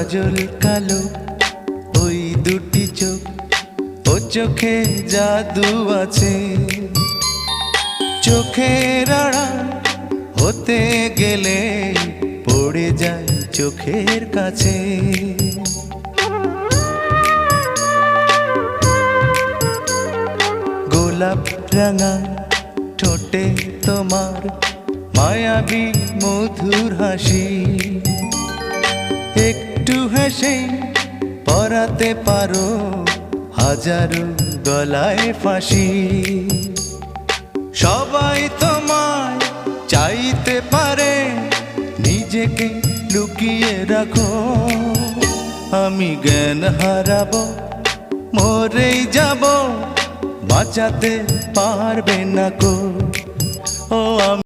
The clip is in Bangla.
কাজল কালো ওই দুটি চোখ, ও চোখে জাদু আছে। চোখের আড়াল হতে গেলে পড়ে যায় চোখের কাছে। গোলাপ রাঙা ঠোঁটে তোমার মায়াবী মধুর হাসি, একটু হেসে পরাতে পারো হাজারো গলায় ফাঁসি। সবাই তোমায় চাইতে পারে, নিজেকে লুকিয়ে রাখো। আমি জ্ঞান হারাবো, মরেই যাব, বাঁচাতে পারবে না কো। ও